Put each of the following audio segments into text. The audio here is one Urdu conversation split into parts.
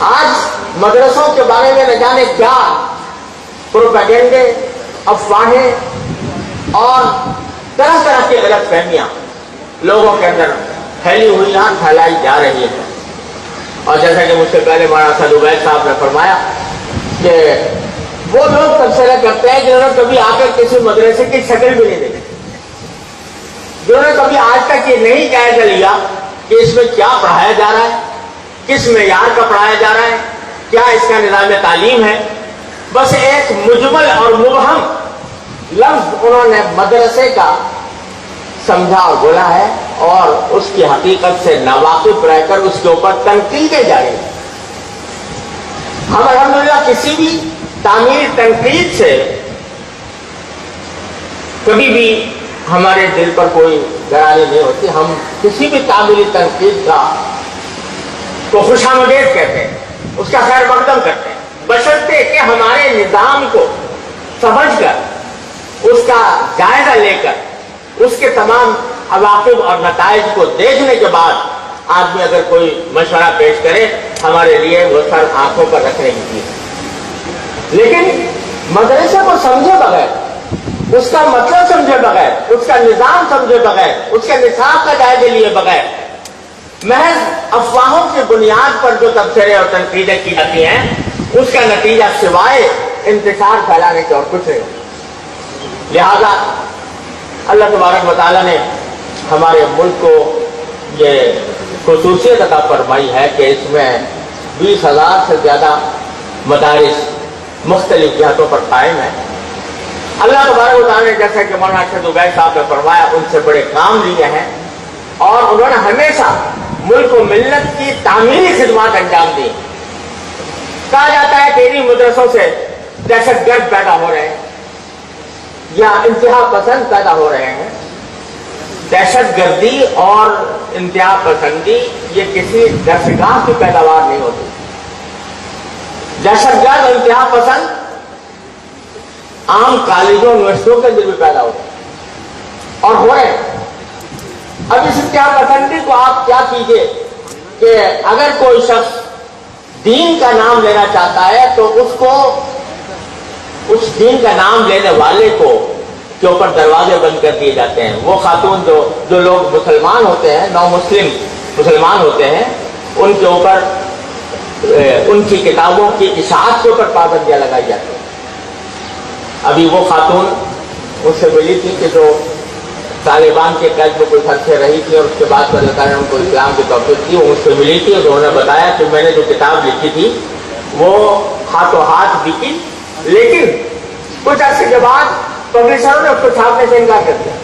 آج مدرسوں کے بارے میں نہ جانے کیا پروپیگنڈے، افواہیں اور طرح طرح کی غلط فہمیاں لوگوں کے اندر پھیلی ہوئی ہیں، پھیلائی جا رہی ہیں۔ اور جیسا کہ مجھ سے پہلے مولانا اسد عبید صاحب نے فرمایا کہ وہ لوگ تبصرہ کرتے ہیں جنہوں نے کبھی آ کر کسی مدرسے کی شکل بھی نہیں دیکھی، جنہوں نے کبھی آج تک یہ نہیں جائزہ لیا کہ اس میں کیا پڑھایا جا رہا ہے، کس معیار کا پڑھایا جا رہا ہے، کیا اس کا نظام تعلیم ہے۔ بس ایک مجمل اور مبہم لفظ انہوں نے مدرسے کا سمجھا اور بولا ہے، اور اس کی حقیقت سے ناواقف رہ کر اس کے اوپر تنقیدیں جاری ہیں۔ ہم الحمدللہ کسی بھی تعمیر تنقید سے کبھی بھی ہمارے دل پر کوئی گرانی نہیں ہوتی، ہم کسی بھی تعمیری تنقید کو خوش آمدید کہتے ہیں، اس کا خیر مقدم کرتے ہیں، بشرطے کہ ہمارے نظام کو سمجھ کر، اس کا جائزہ لے کر، اس کے تمام عواقب اور نتائج کو دیکھنے کے بعد آدمی اگر کوئی مشورہ پیش کرے، ہمارے لیے وہ سر آنکھوں پر رکھنے کی چیز ہے۔ لیکن مدرسے کو سمجھے بغیر، اس کا مطلب سمجھے بغیر، اس کا نظام سمجھے بغیر، اس کے نصاب کا جائزہ لیے بغیر، محض افواہوں کی بنیاد پر جو تبصرے اور تنقیدیں کی جاتی ہیں، اس کا نتیجہ سوائے انتشار پھیلانے کے اور کچھ نہیں ہوتا۔ لہذا اللہ تبارک و تعالیٰ نے ہمارے ملک کو یہ خصوصیت عطا فرمائی ہے کہ اس میں 20,000 سے زیادہ مدارس مختلف جہتوں پر قائم ہیں۔ اللہ تبارک و تعالیٰ نے جیسا کہ مولانا اسد عبید صاحب نے فرمایا، ان سے بڑے کام لیے ہیں، اور انہوں نے ہمیشہ ملک و ملت کی تعمیری خدمات انجام دی۔ کہا جاتا ہے کہ انہی مدرسوں سے دہشت گرد پیدا ہو رہے ہیں یا انتہا پسند پیدا ہو رہے ہیں۔ دہشت گردی اور انتہا پسندی یہ کسی درسگاہ کی پیداوار نہیں ہوتی۔ دہشت گرد اور انتہا پسند عام کالجوں یونیورسٹیوں کے اندر بھی پیدا ہوتے ہیں اور ہو رہے ہیں۔ اب اس انتہا پسندی کو آپ کیا کیجئے کہ اگر کوئی شخص دین کا نام لینا چاہتا ہے تو اس دین کا نام لینے والے کے اوپر دروازے بند کر دیے جاتے ہیں۔ وہ خاتون جو لوگ مسلمان ہوتے ہیں، نو مسلم مسلمان ہوتے ہیں، ان کے اوپر ان کی کتابوں کی اشاعت کے اوپر پابندیاں لگائی جاتی ہیں۔ ابھی وہ خاتون مجھ سے ملی تھی کہ جو طالبان کے قید میں کچھ عرصے رہی تھی، اور اس کے بعد اللہ تعالیٰ نے ان کو اسلام کی توفیق دی، وہ مجھ سے ملی تھی اور انہوں نے بتایا کہ میں نے جو کتاب لکھی تھی وہ ہاتھوں ہاتھ بکی، لیکن کچھ عرصے کے بعد پبلشروں نے اس کو چھاپنے سے انکار کر دیا۔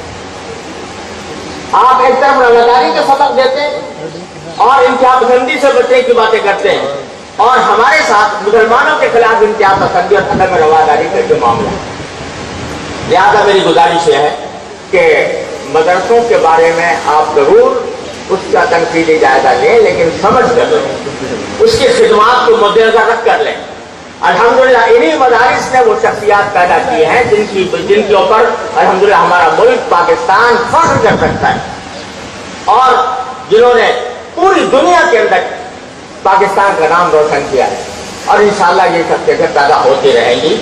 آپ ایک طرف رواداری کا سبق دیتے ہیں اور انتہا پسندی سے بچنے کی باتیں کرتے ہیں، اور ہمارے ساتھ مسلمانوں کے خلاف انتہا پسندی اور عدم رواداری کا جو معاملہ ہے۔ لہٰذا میری گزارش یہ ہے کہ مدرسوں کے بارے میں آپ ضرور اس کا تنقیدی جائزہ لیں، لیکن سمجھ کر لیں، اس کی خدمات کو مد نظر رکھ کر لیں۔ الحمدللہ انہی مدارس نے وہ شخصیات پیدا کی ہیں جن کے اوپر الحمدللہ ہمارا ملک پاکستان فخر کر سکتا ہے، اور جنہوں نے پوری دنیا کے اندر پاکستان کا نام روشن کیا ہے، اور انشاءاللہ یہ شخصیتیں پیدا ہوتی رہیں گی۔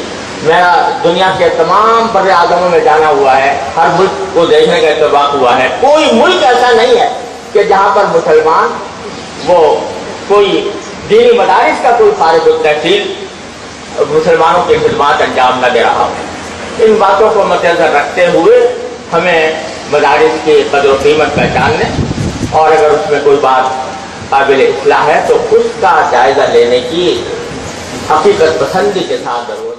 میرا دنیا کے تمام بر اعظموں میں جانا ہوا ہے، ہر ملک کو دیکھنے کا اتفاق ہوا ہے، کوئی ملک ایسا نہیں ہے کہ جہاں پر مسلمان وہ کوئی دینی مدارس کا کوئی فارغ التحصیل مسلمانوں کی خدمات انجام نہ دے رہا ہو۔ ان باتوں کو مد نظر رکھتے ہوئے ہمیں مدارس کی قدر و قیمت پہچاننے، اور اگر اس میں کوئی بات قابل اصلاح ہے تو اس کا جائزہ لینے کی حقیقت پسندی کے ساتھ ضرور